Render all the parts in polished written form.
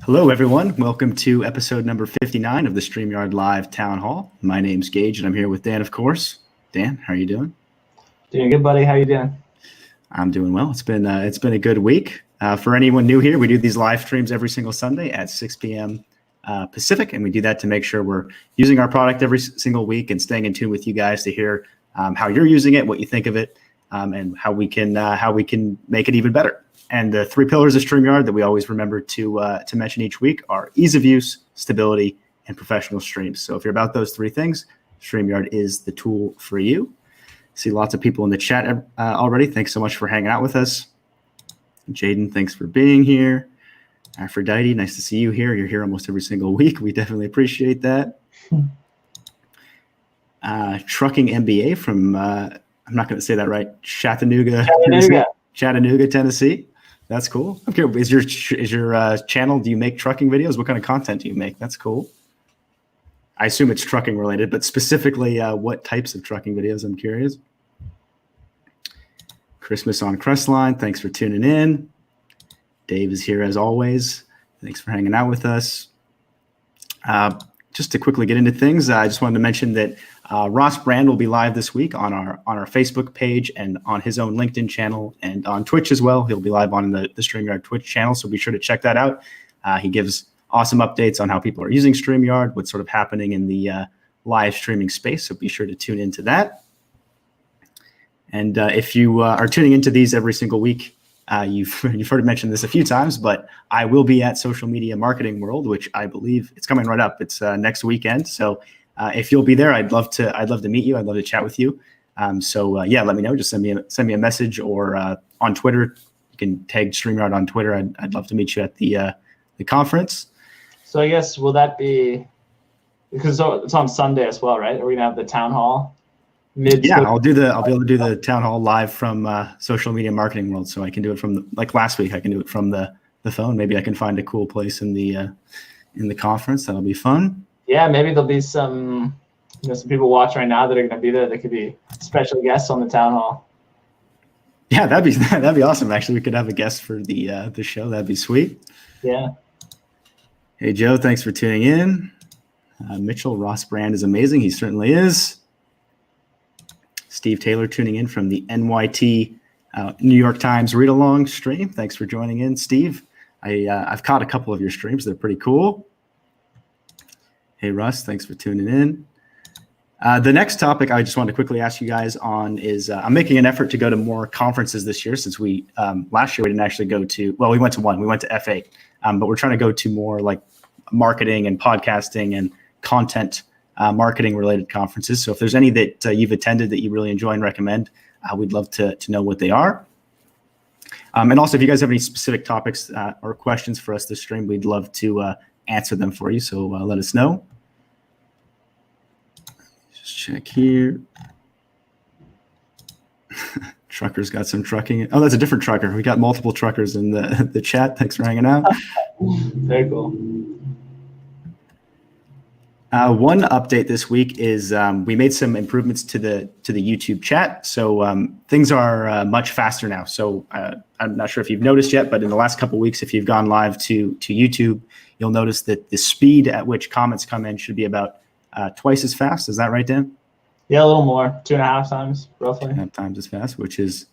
Hello, everyone. Welcome to episode number 59 of the StreamYard Live Town Hall. My name's Gage, and I'm here with Dan, of course. Dan, how are you doing? Doing good, buddy. How you doing? I'm doing well. It's been a good week. For anyone new here, we do these live streams every single Sunday at 6 p.m. Pacific, and we do that to make sure we're using our product every single week and staying in tune with you guys to hear how you're using it, what you think of it, and how we can make it even better. And the three pillars of StreamYard that we always remember to mention each week are ease of use, stability, and professional streams. So if you're about those three things, StreamYard is the tool for you. See lots of people in the chat already. Thanks so much for hanging out with us. Jaden, thanks for being here. Aphrodite, nice to see you here. You're here almost every single week. We definitely appreciate that. Trucking MBA from, I'm not going to say that right, Chattanooga, Tennessee. That's cool. Okay, is your channel? Do you make trucking videos? What kind of content do you make? That's cool. I assume it's trucking related, but specifically, what types of trucking videos? I'm curious. Christmas on Crestline. Thanks for tuning in. Dave is here as always. Thanks for hanging out with us. Just to quickly get into things, I just wanted to mention that Ross Brand will be live this week on our Facebook page and on his own LinkedIn channel and on Twitch as well. He'll be live on the StreamYard Twitch channel, so be sure to check that out. He gives awesome updates on how people are using StreamYard, what's sort of happening in the live streaming space, so be sure to tune into that. And if you are tuning into these every single week, you've heard it mentioned this a few times, but I will be at Social Media Marketing World, which I believe it's coming right up. It's next weekend, so if you'll be there, I'd love to meet you. I'd love to chat with you. Yeah, let me know. Just send me a message or on Twitter. You can tag StreamYard on Twitter. I'd love to meet you at the conference. So I guess will that be because it's on Sunday as well, right? Are we gonna have the town hall? Yeah, I'll be able to do the town hall live from Social Media Marketing World. So I can do it from like last week. I can do it from the phone. Maybe I can find a cool place in the conference. That'll be fun. Yeah, maybe there'll be some people watching right now that are going to be there. That could be special guests on the town hall. Yeah, that'd be awesome. Actually, we could have a guest for the show. That'd be sweet. Yeah. Hey Joe, thanks for tuning in. Mitchell, Ross Brand is amazing. He certainly is. Steve Taylor tuning in from the NYT New York Times read along stream. Thanks for joining in, Steve. I've caught a couple of your streams. They're pretty cool. Hey Russ, thanks for tuning in. The next topic I just wanted to quickly ask you guys on is I'm making an effort to go to more conferences this year since we last year we didn't actually go to, well, we went to one. We went to F8, but we're trying to go to more like marketing and podcasting and content marketing related conferences. So if there's any that you've attended that you really enjoy and recommend, we'd love to know what they are. And also, if you guys have any specific topics or questions for us this stream, we'd love to answer them for you. So let us know. Just check here. Trucker's got some trucking. Oh, that's a different trucker. We got multiple truckers in the chat. Thanks for hanging out. Very cool. One update this week is we made some improvements to the YouTube chat. So things are much faster now. So I'm not sure if you've noticed yet, but in the last couple of weeks, if you've gone live to YouTube, you'll notice that the speed at which comments come in should be about twice as fast. Is that right, Dan? Yeah, a little more, 2.5 times roughly. 2.5 times as fast, which is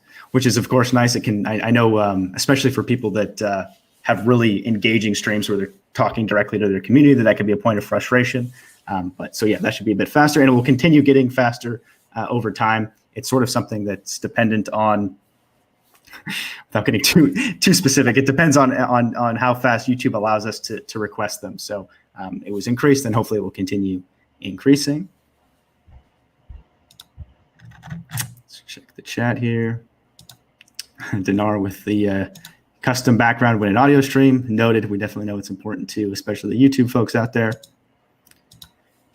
of course nice. It can I know especially for people that have really engaging streams where they're talking directly to their community, that can be a point of frustration. But so yeah, that should be a bit faster, and it will continue getting faster over time. It's sort of something that's dependent on, without getting too specific, it depends on how fast YouTube allows us to request them. So it was increased, and hopefully it will continue increasing. Let's check the chat here. Dinar with the custom background when an audio stream. Noted. We definitely know it's important too, especially the YouTube folks out there.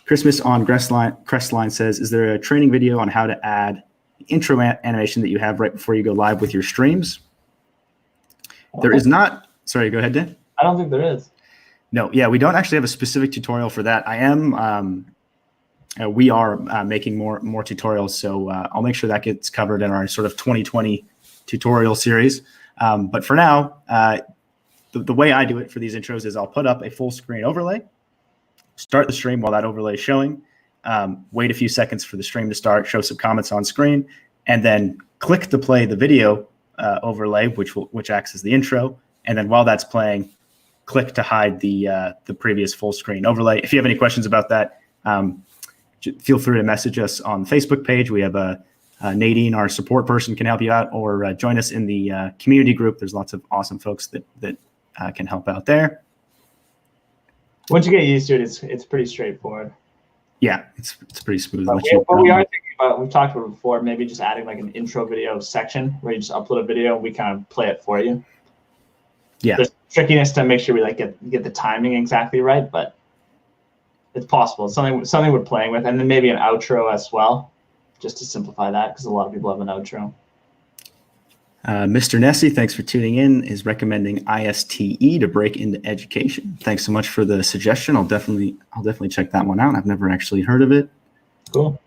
Christmas on Crestline says, is there a training video on how to add the intro animation that you have right before you go live with your streams? There is not. Sorry, go ahead, Dan. I don't think there is. No, yeah, we don't actually have a specific tutorial for that. We are making more tutorials, so I'll make sure that gets covered in our sort of 2020 tutorial series. But for now, the way I do it for these intros is I'll put up a full screen overlay, start the stream while that overlay is showing, wait a few seconds for the stream to start, show some comments on screen, and then click to play the video overlay, which acts as the intro. And then while that's playing, click to hide the previous full screen overlay. If you have any questions about that, feel free to message us on the Facebook page. We have Nadine, our support person, can help you out, or join us in the community group. There's lots of awesome folks that can help out there. Once you get used to it, it's pretty straightforward. Yeah, it's pretty smooth. But we are thinking about, we've talked about it before, maybe just adding like an intro video section where you just upload a video and we kind of play it for you. Yeah. There's trickiness to make sure we like get the timing exactly right, but it's possible. It's something we're playing with, and then maybe an outro as well, just to simplify that, because a lot of people have an outro. Mr. Nessie, thanks for tuning in, is recommending ISTE to break into education. Thanks so much for the suggestion. I'll definitely check that one out. I've never actually heard of it. Cool.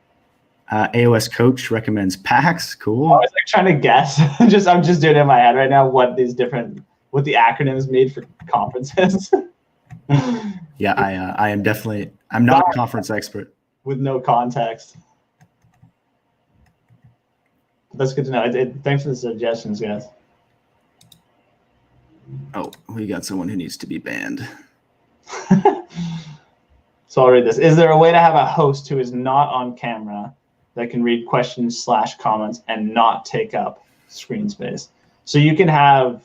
AOS Coach recommends PAX. Cool. I was like trying to guess. I'm just doing it in my head right now what the acronyms mean for conferences. Yeah, I'm not a conference expert. With no context. That's good to know. Thanks for the suggestions, guys. Oh, we got someone who needs to be banned. So I'll read this. Is there a way to have a host who is not on camera that can read questions/comments and not take up screen space? So you can have,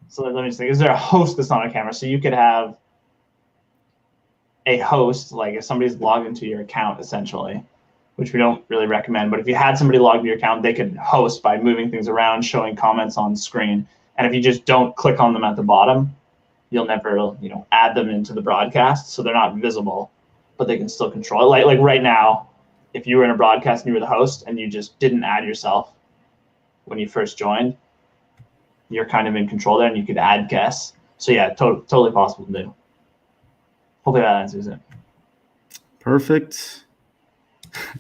so let me just think, is there a host that's not on camera? So you could have a host, like if somebody's logged into your account essentially, which we don't really recommend, but if you had somebody logged into your account, they could host by moving things around, showing comments on screen. And if you just don't click on them at the bottom, you'll never, add them into the broadcast, so they're not visible, but they can still control it. Like right now, if you were in a broadcast and you were the host and you just didn't add yourself when you first joined, you're kind of in control there and you could add guests. So yeah, totally possible to do. Hopefully that answers it. Perfect.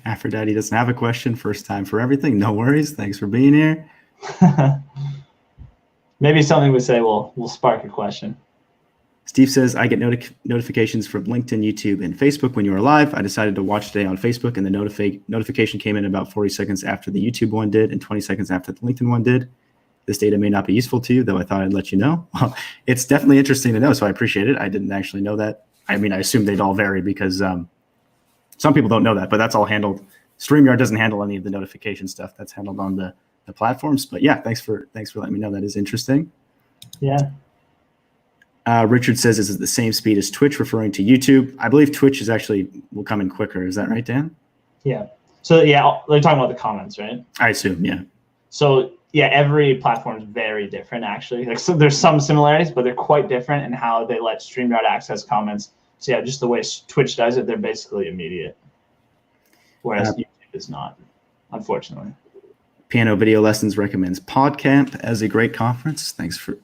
Aphrodite doesn't have a question. First time for everything. No worries. Thanks for being here. Maybe something we say will spark a question. Steve says, I get notifications from LinkedIn, YouTube, and Facebook when you are live. I decided to watch today on Facebook, and the notification came in about 40 seconds after the YouTube one did and 20 seconds after the LinkedIn one did. This data may not be useful to you, though I thought I'd let you know. Well, it's definitely interesting to know, so I appreciate it. I didn't actually know that. I mean, I assume they'd all vary because some people don't know that, but that's all handled. StreamYard doesn't handle any of the notification stuff. That's handled on the platforms. But yeah, thanks for letting me know. That is interesting. Yeah. Richard says, is it the same speed as Twitch, referring to YouTube? I believe Twitch will come in quicker. Is that right, Dan? Yeah. So yeah, they're talking about the comments, right? I assume, yeah. So yeah, every platform is very different, actually. Like, so there's some similarities, but they're quite different in how they let StreamYard access comments. So yeah, just the way Twitch does it, they're basically immediate, whereas YouTube is not, unfortunately. Piano Video Lessons recommends PodCamp as a great conference. Thanks for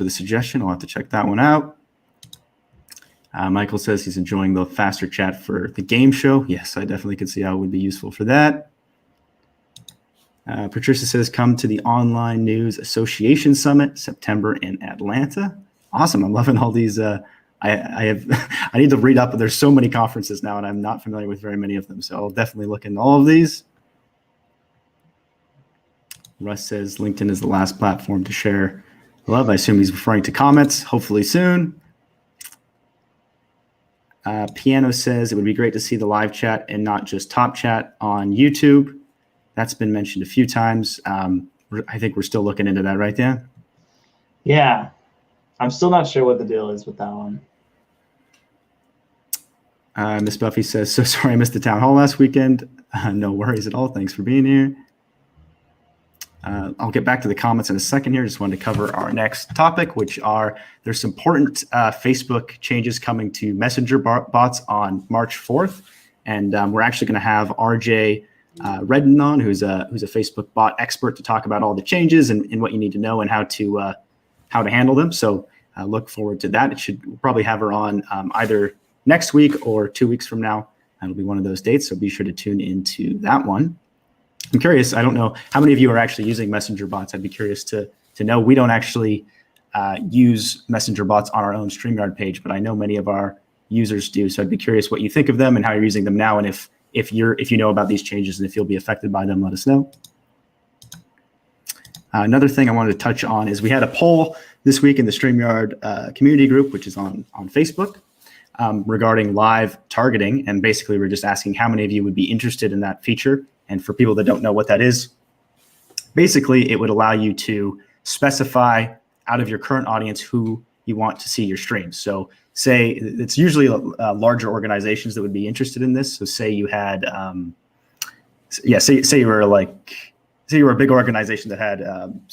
the suggestion. I'll have to check that one out. Michael says he's enjoying the faster chat for the game show. Yes, I definitely could see how it would be useful for that. Patricia says, come to the Online News Association Summit, September in Atlanta. Awesome. I'm loving all these. I need to read up, but there's so many conferences now, and I'm not familiar with very many of them. So I'll definitely look into all of these. Russ says LinkedIn is the last platform to share love. I assume he's referring to comments, hopefully soon. Piano says it would be great to see the live chat and not just top chat on YouTube. That's been mentioned a few times. I think we're still looking into that, right, Dan? Yeah. I'm still not sure what the deal is with that one. Miss Buffy says, so sorry I missed the town hall last weekend. No worries at all. Thanks for being here. I'll get back to the comments in a second here. Just wanted to cover our next topic, which are there's some important Facebook changes coming to Messenger bots on March 4th. And we're actually going to have RJ Redden on, who's a Facebook bot expert, to talk about all the changes and what you need to know and how to handle them. So look forward to that. We'll probably have her on either next week or 2 weeks from now. That'll be one of those dates. So be sure to tune into that one. I'm curious. I don't know how many of you are actually using Messenger bots. I'd be curious to know. We don't actually use messenger bots on our own StreamYard page, but I know many of our users do. So I'd be curious what you think of them and how you're using them now, and if you know about these changes and if you'll be affected by them, let us know. Another thing I wanted to touch on is we had a poll this week in the StreamYard community group, which is on Facebook, regarding live targeting. And basically, we're just asking how many of you would be interested in that feature. And for people that don't know what that is, basically, it would allow you to specify out of your current audience who you want to see your streams. So say it's usually larger organizations that would be interested in this. So say you had, say you were a big organization that had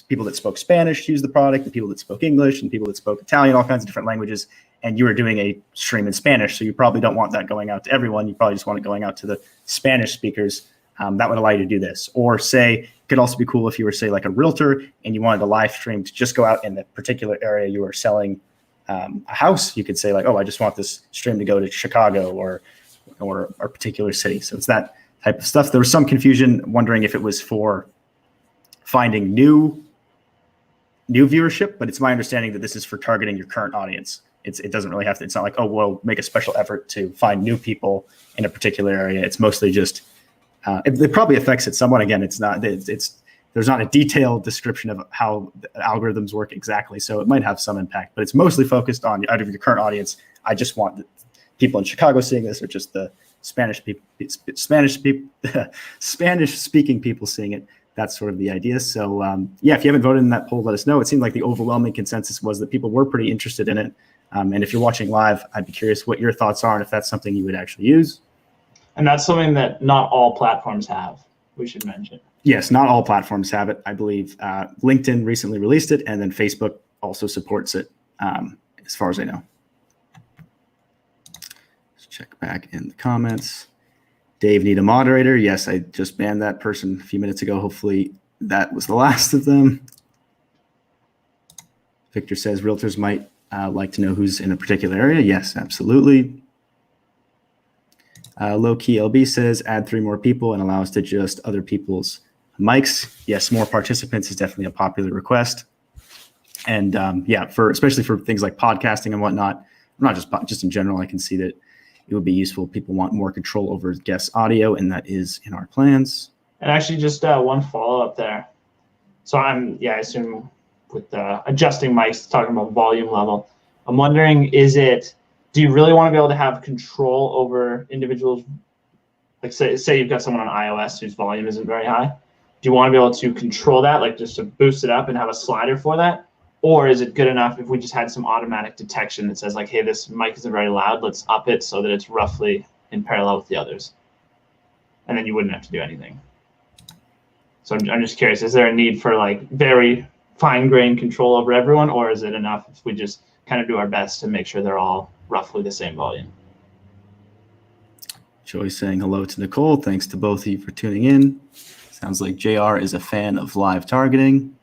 people that spoke Spanish use the product, and people that spoke English, and people that spoke Italian, all kinds of different languages, and you were doing a stream in Spanish. So you probably don't want that going out to everyone. You probably just want it going out to the Spanish speakers. That would allow you to do this. Or say, it could also be cool if you were, say, like a realtor and you wanted a live stream to just go out in the particular area you were selling a house. You could say like, oh, I just want this stream to go to Chicago or a particular city. So it's that type of stuff. There was some confusion wondering if it was for finding new viewership, but it's my understanding that this is for targeting your current audience. It doesn't really have to, it's not like, oh, we'll make a special effort to find new people in a particular area. It's mostly just, it probably affects it somewhat. Again, there's not a detailed description of how the algorithms work exactly. So it might have some impact, but it's mostly focused on out of your current audience. I just want people in Chicago seeing this, or just the Spanish speaking people seeing it. That's sort of the idea. So yeah, if you haven't voted in that poll, let us know. It seemed like the overwhelming consensus was that people were pretty interested in it. And if you're watching live, I'd be curious what your thoughts are and if that's something you would actually use. And that's something that not all platforms have, we should mention. Yes, not all platforms have it. I believe LinkedIn recently released it, and then Facebook also supports it, as far as I know. Let's check back in the comments. Dave, need a moderator? Yes, I just banned that person a few minutes ago. Hopefully that was the last of them. Victor says realtors might like to know who's in a particular area. Yes, absolutely. Low Key LB says add 3 more people and allow us to adjust other people's mics. Yes, more participants is definitely a popular request. And yeah, especially for things like podcasting and whatnot, not just in general, I can see that it would be useful. People want more control over guest audio, and that is in our plans. And actually, just one follow-up there. So I assume with adjusting mics, talking about volume level, I'm wondering, do you really want to be able to have control over individuals? Like say you've got someone on iOS whose volume isn't very high. Do you want to be able to control that, like just to boost it up and have a slider for that? Or is it good enough if we just had some automatic detection that says like, hey, this mic isn't very loud, let's up it so that it's roughly in parallel with the others. And then you wouldn't have to do anything. So I'm just curious, is there a need for like very fine-grained control over everyone, or is it enough if we just kind of do our best to make sure they're all roughly the same volume? Joy's saying hello to Nicole. Thanks to both of you for tuning in. Sounds like JR is a fan of live targeting.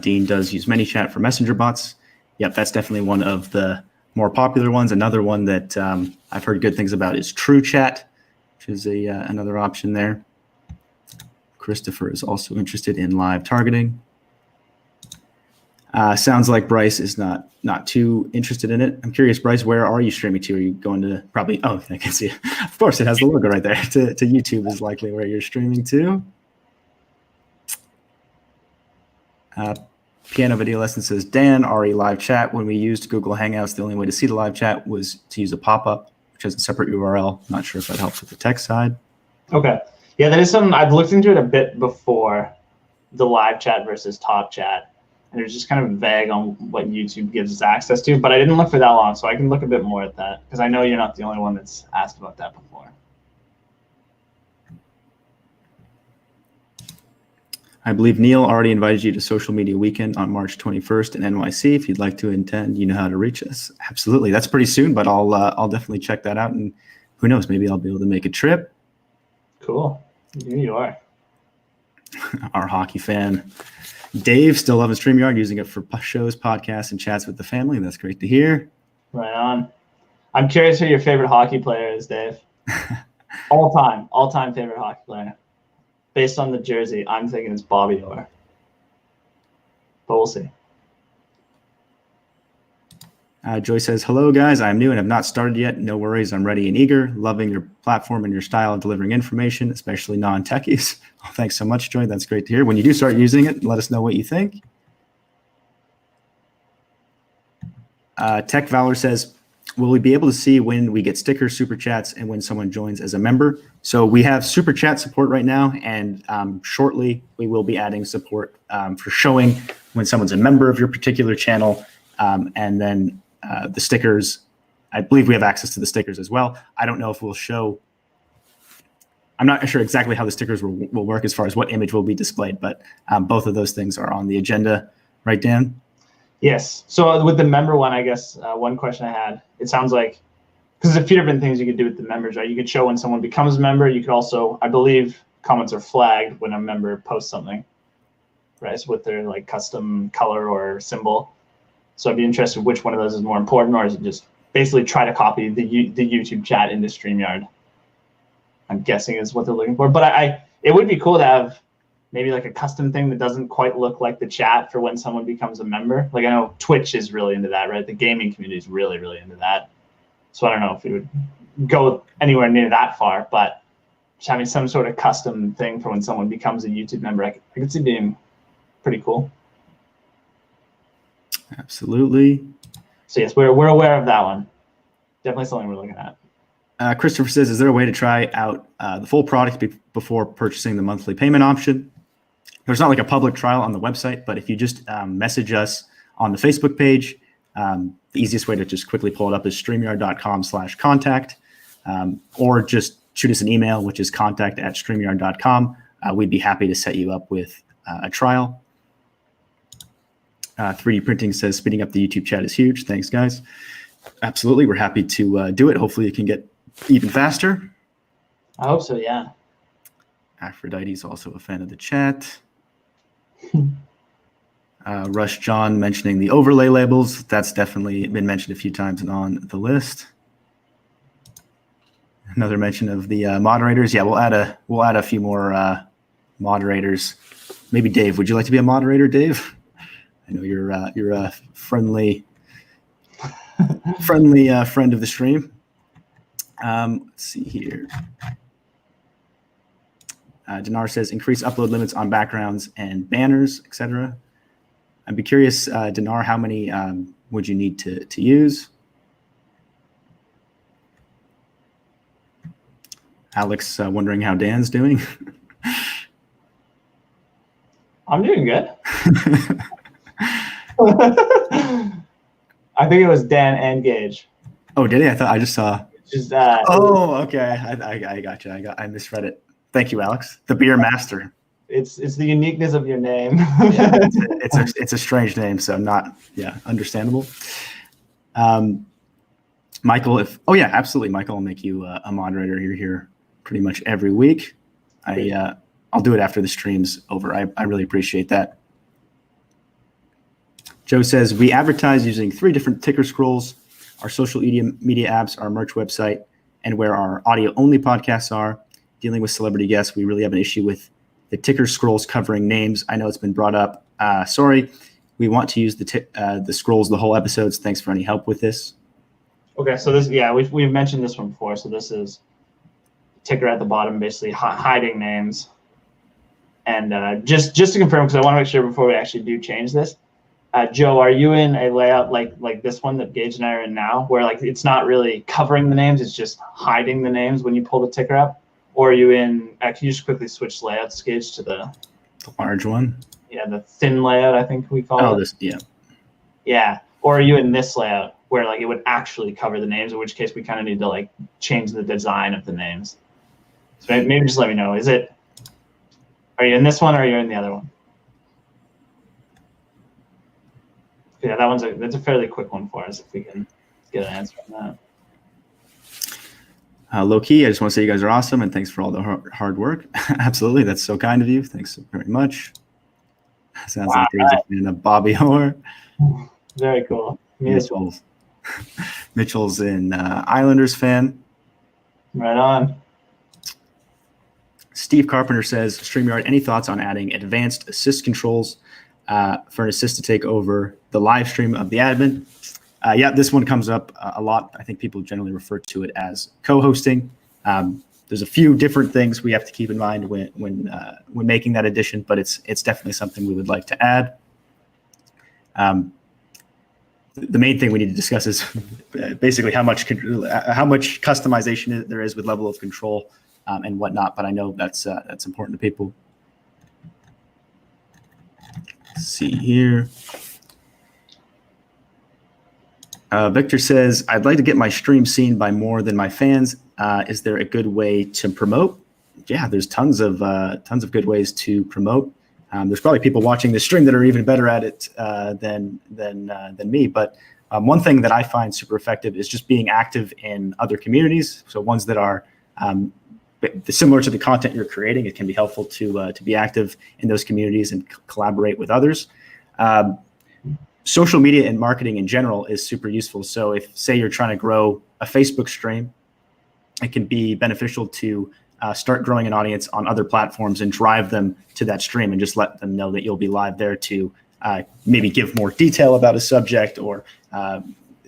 Dean does use ManyChat for messenger bots. Yep, that's definitely one of the more popular ones. Another one that I've heard good things about is TrueChat, which is another option there. Christopher is also interested in live targeting. Sounds like Bryce is not too interested in it. I'm curious, Bryce, where are you streaming to? Are you going to probably, oh, I can see it. Of course, it has the logo right there. To YouTube is likely where you're streaming to. Piano Video Lesson says, Dan, RE live chat. When we used Google Hangouts, the only way to see the live chat was to use a pop-up, which has a separate URL. Not sure if that helps with the tech side. Okay. Yeah, that is something I've looked into it a bit before, the live chat versus top chat. And it was just kind of vague on what YouTube gives us access to, but I didn't look for that long, so I can look a bit more at that, because I know you're not the only one that's asked about that before. I believe Neil already invited you to Social Media Weekend on March 21st in NYC. If you'd like to attend, you know how to reach us. Absolutely. That's pretty soon, but I'll definitely check that out, and who knows, maybe I'll be able to make a trip. Cool. You are. Our hockey fan. Dave still loving StreamYard, using it for shows, podcasts, and chats with the family. That's great to hear. Right on. I'm curious who your favorite hockey player is, Dave. All-time favorite hockey player. Based on the jersey, I'm thinking it's Bobby Orr. But we'll see. Joy says, hello, guys. I'm new and have not started yet. No worries. I'm ready and eager. Loving your platform and your style of delivering information, especially non-techies. Oh, thanks so much, Joy. That's great to hear. When you do start using it, let us know what you think. Tech Valor says, will we be able to see when we get stickers, super chats, and when someone joins as a member? So we have super chat support right now, and shortly we will be adding support for showing when someone's a member of your particular channel, and then the stickers. I believe we have access to the stickers as well. I don't know if we'll show. I'm not sure exactly how the stickers will work as far as what image will be displayed, but both of those things are on the agenda, right, Dan? Yes. So with the member one, I guess one question I had, it sounds like, because there's a few different things you could do with the members, right? You could show when someone becomes a member. You could also, I believe, comments are flagged when a member posts something, right? So with their like custom color or symbol. So I'd be interested which one of those is more important, or is it just basically try to copy the YouTube chat into StreamYard? I'm guessing is what they're looking for. But it would be cool to have maybe like a custom thing that doesn't quite look like the chat for when someone becomes a member. Like I know Twitch is really into that, right? The gaming community is really, really into that. So I don't know if we would go anywhere near that far, but just having some sort of custom thing for when someone becomes a YouTube member, I could see being pretty cool. Absolutely. So yes, we're aware of that one. Definitely something we're looking at. Christopher says, is there a way to try out the full product before purchasing the monthly payment option? There's not like a public trial on the website, but if you just message us on the Facebook page, the easiest way to just quickly pull it up is StreamYard.com/contact, or just shoot us an email, which is contact@StreamYard.com. We'd be happy to set you up with a trial. 3D Printing says, speeding up the YouTube chat is huge. Thanks, guys. Absolutely. We're happy to do it. Hopefully it can get even faster. I hope so, yeah. Aphrodite is also a fan of the chat. Rush John mentioning the overlay labels. That's definitely been mentioned a few times and on the list. Another mention of the moderators. Yeah, we'll add a few more moderators. Maybe Dave. Would you like to be a moderator, Dave? I know you're a friendly friend of the stream. Let's see here. Dinar says, increase upload limits on backgrounds and banners, etc. I'd be curious, Dinar, how many would you need to use? Alex wondering how Dan's doing. I'm doing good. I think it was Dan and Gage. Oh, did he? I thought I just saw. Just, oh, okay. I got you. I misread it. Thank you, Alex. The beer master. It's the uniqueness of your name. Yeah, it's a strange name, so not understandable. Michael, absolutely, Michael, I'll make you a moderator. You're here pretty much every week. I'll do it after the stream's over. I really appreciate that. Joe says, we advertise using 3 different ticker scrolls, our social media apps, our merch website, and where our audio-only podcasts are. Dealing with celebrity guests, we really have an issue with the ticker scrolls covering names. I know it's been brought up. Sorry, we want to use the scrolls the whole episodes. Thanks for any help with this. Okay, so this, we've mentioned this one before. So this is ticker at the bottom, basically hiding names. And just to confirm, because I want to make sure before we actually do change this, Joe, are you in a layout like this one that Gage and I are in now, where like it's not really covering the names, it's just hiding the names when you pull the ticker up? Or are you in, can you just quickly switch layouts, Gage, to the large one? Yeah, the thin layout, I think we call it. Oh, this, yeah. Yeah, or are you in this layout where like it would actually cover the names, in which case we kind of need to like change the design of the names? So maybe just let me know. Are you in this one or are you in the other one? Yeah, that's a fairly quick one for us if we can get an answer on that. Low key, I just want to say you guys are awesome and thanks for all the hard work. Absolutely, that's so kind of you. Thanks very much. Sounds like there's a fan of Bobby Orr. Very cool. Mitchell's an Islanders fan. Right on. Steve Carpenter says, StreamYard, any thoughts on adding advanced assist controls for an assist to take over the live stream of the admin? Yeah, this one comes up a lot. I think people generally refer to it as co-hosting. There's a few different things we have to keep in mind when making that addition, but it's definitely something we would like to add. The main thing we need to discuss is basically how much customization there is with level of control and whatnot. But I know that's important to people. Let's see here. Victor says, I'd like to get my stream seen by more than my fans. Is there a good way to promote? Yeah, there's tons of good ways to promote. There's probably people watching this stream that are even better at it than me. But one thing that I find super effective is just being active in other communities. So ones that are similar to the content you're creating. It can be helpful to be active in those communities and collaborate with others. Social media and marketing in general is super useful. So if, say, you're trying to grow a Facebook stream, it can be beneficial to start growing an audience on other platforms and drive them to that stream and just let them know that you'll be live there to maybe give more detail about a subject or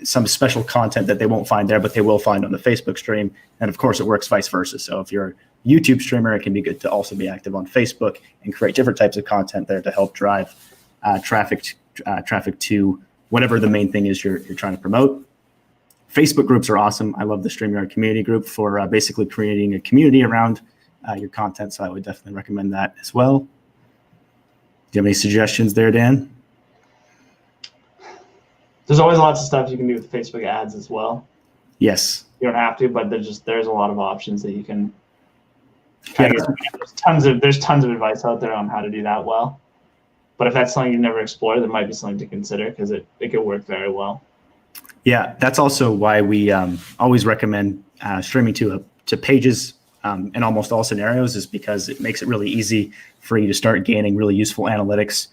some special content that they won't find there, but they will find on the Facebook stream. And of course, it works vice versa. So if you're a YouTube streamer, it can be good to also be active on Facebook and create different types of content there to help drive traffic to whatever the main thing is you're trying to promote. Facebook groups are awesome. I love the StreamYard community group for basically creating a community around your content. So I would definitely recommend that as well. Do you have any suggestions there, Dan? There's always lots of stuff you can do with Facebook ads as well. Yes. You don't have to, but there's a lot of options that you can. Yeah. There's tons of advice out there on how to do that well. But if that's something you've never explored, that might be something to consider because it could work very well. Yeah, that's also why we always recommend streaming to pages in almost all scenarios, is because it makes it really easy for you to start gaining really useful analytics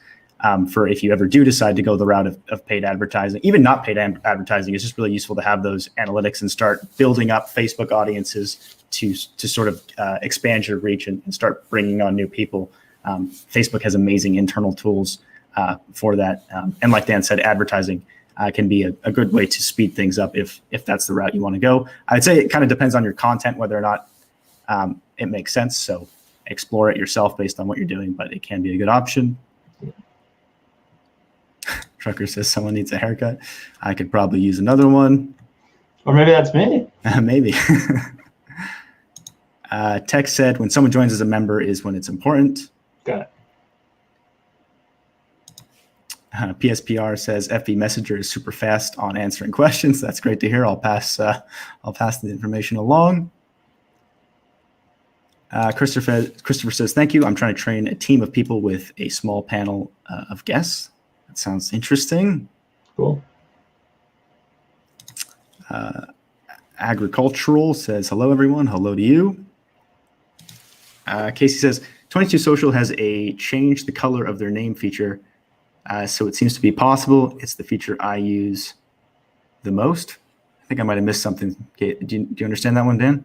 for if you ever do decide to go the route of paid advertising. Even not paid advertising, it's just really useful to have those analytics and start building up Facebook audiences to sort of expand your reach and start bringing on new people. Facebook has amazing internal tools for that. And like Dan said, advertising can be a good way to speed things up if that's the route you want to go. I'd say it kind of depends on your content, whether or not it makes sense. So explore it yourself based on what you're doing, but it can be a good option. Trucker says someone needs a haircut. I could probably use another one. Or maybe that's me. Maybe. Tech said when someone joins as a member is when it's important. Got it. PSPR says FB Messenger is super fast on answering questions. That's great to hear. I'll pass the information along. Christopher says, thank you. I'm trying to train a team of people with a small panel of guests. That sounds interesting. Cool. Agricultural says, hello, everyone. Hello to you. Casey says, 22 Social has a change the color of their name feature. So it seems to be possible. It's the feature I use the most. I think I might have missed something. Okay, do you understand that one, Dan?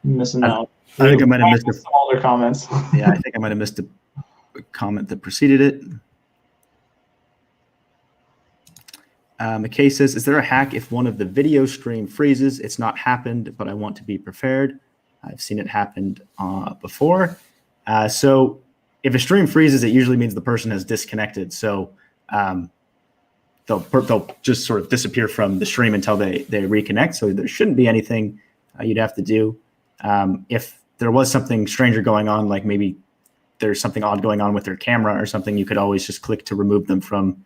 Missing out. I think I might have missed all their comments. Yeah, I think I might have missed a comment that preceded it. McKay says, is there a hack if one of the video stream freezes? It's not happened, but I want to be prepared. I've seen it happen before. So if a stream freezes, it usually means the person has disconnected. So they'll just sort of disappear from the stream until they reconnect. So there shouldn't be anything you'd have to do. If there was something stranger going on, like maybe there's something odd going on with their camera or something, you could always just click to remove them from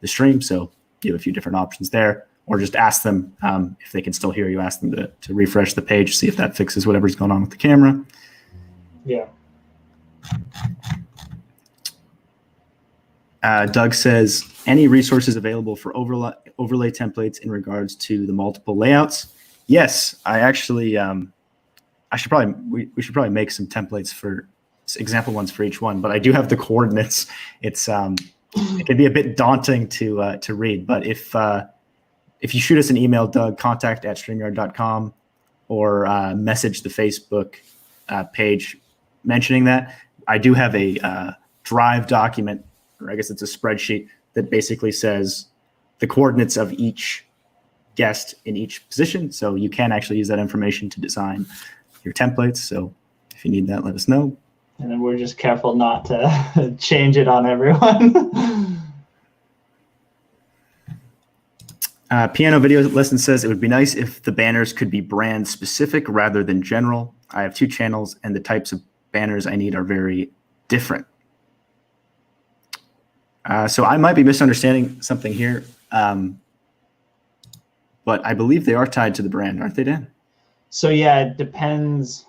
the stream. So you have a few different options there, or just ask them if they can still hear you, ask them to refresh the page, see if that fixes whatever's going on with the camera. Yeah. Doug says, any resources available for overlay templates in regards to the multiple layouts? Yes, I actually, we should probably make some templates for example ones for each one, but I do have the coordinates. It's, it can be a bit daunting to read, but if you shoot us an email, Doug, contact@streamyard.com, or message the Facebook page mentioning that, I do have a Drive document, or I guess it's a spreadsheet that basically says the coordinates of each guest in each position. So you can actually use that information to design your templates. So if you need that, let us know. And then we're just careful not to change it on everyone. Piano Video Lesson says it would be nice if the banners could be brand specific rather than general. I have 2 channels and the types of banners I need are very different. So I might be misunderstanding something here, but I believe they are tied to the brand, aren't they, Dan? So yeah, it depends.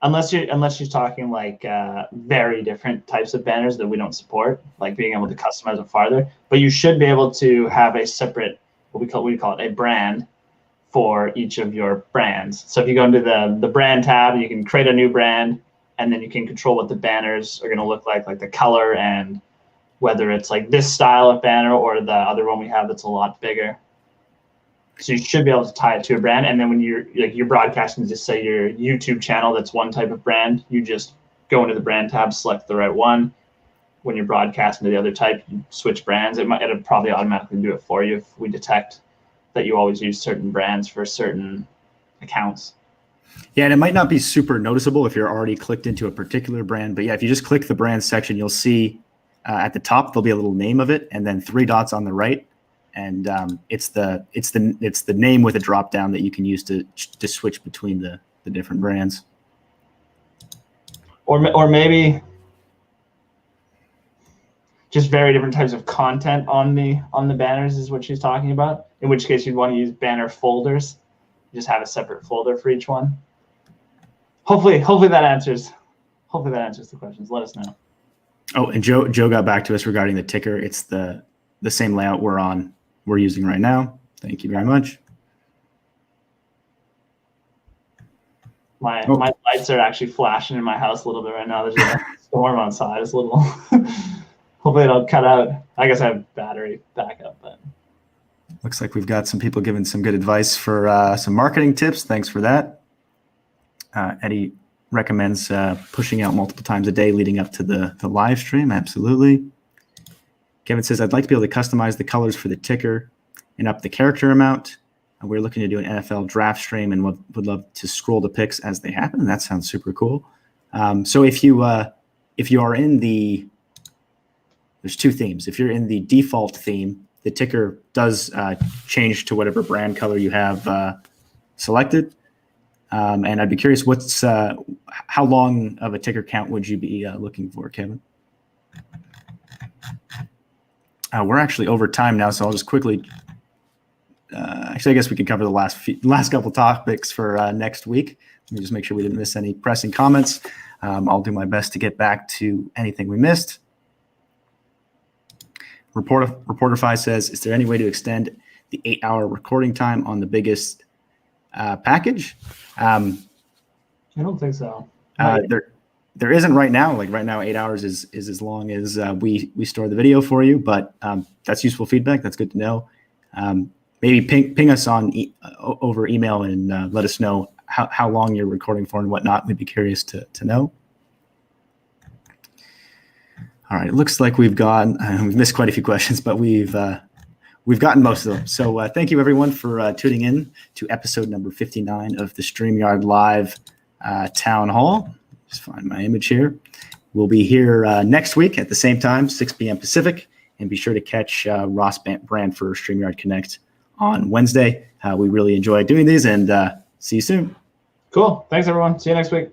Unless you're talking like very different types of banners that we don't support, like being able to customize it farther. But you should be able to have a separate what we call it a brand for each of your brands. So if you go into the brand tab, you can create a new brand, and then you can control what the banners are going to look like the color, and whether it's like this style of banner or the other one we have that's a lot bigger. So you should be able to tie it to a brand, and then when you're broadcasting, just say your YouTube channel that's one type of brand, you just go into the brand tab, select the right one. When you're broadcasting to the other type, you switch brands. It'll probably automatically do it for you if we detect that you always use certain brands for certain accounts. Yeah, and it might not be super noticeable if you're already clicked into a particular brand, but yeah, if you just click the brand section, you'll see at the top there'll be a little name of it, and then 3 dots on the right, and it's the name with a drop down that you can use to switch between the different brands. Or maybe just very different types of content on the banners is what she's talking about. In which case you'd want to use banner folders. Just have a separate folder for each one. Hopefully that answers the questions. Let us know. Oh, and Joe got back to us regarding the ticker. It's the same layout we're using right now. Thank you very much. My lights are actually flashing in my house a little bit right now. There's a storm outside. It's a little. Hopefully it'll cut out. I guess I have battery backup, but. Looks like we've got some people giving some good advice for some marketing tips. Thanks for that. Eddie recommends pushing out multiple times a day leading up to the live stream. Absolutely. Kevin says, I'd like to be able to customize the colors for the ticker and up the character amount. We're looking to do an NFL draft stream and would love to scroll the picks as they happen. That sounds super cool. So if you are in there's 2 themes. If you're in the default theme, the ticker does change to whatever brand color you have selected. And I'd be curious, how long of a ticker count would you be looking for, Kevin? We're actually over time now, so I'll just quickly. Actually, I guess we can cover the last couple topics for next week. Let me just make sure we didn't miss any pressing comments. I'll do my best to get back to anything we missed. Reporterify says, is there any way to extend the 8-hour recording time on the biggest package? I don't think so. There isn't right now. Like right now, 8 hours is as long as we store the video for you. But that's useful feedback. That's good to know. Maybe ping us on over email and let us know how long you're recording for and whatnot. We'd be curious to know. All right, it looks like we've missed quite a few questions, but we've gotten most of them. So thank you everyone for tuning in to episode number 59 of the StreamYard Live Town Hall. Just find my image here. We'll be here next week at the same time, 6 p.m. Pacific, and be sure to catch Ross Brand for StreamYard Connect on Wednesday. We really enjoy doing these, and see you soon. Cool. Thanks, everyone. See you next week.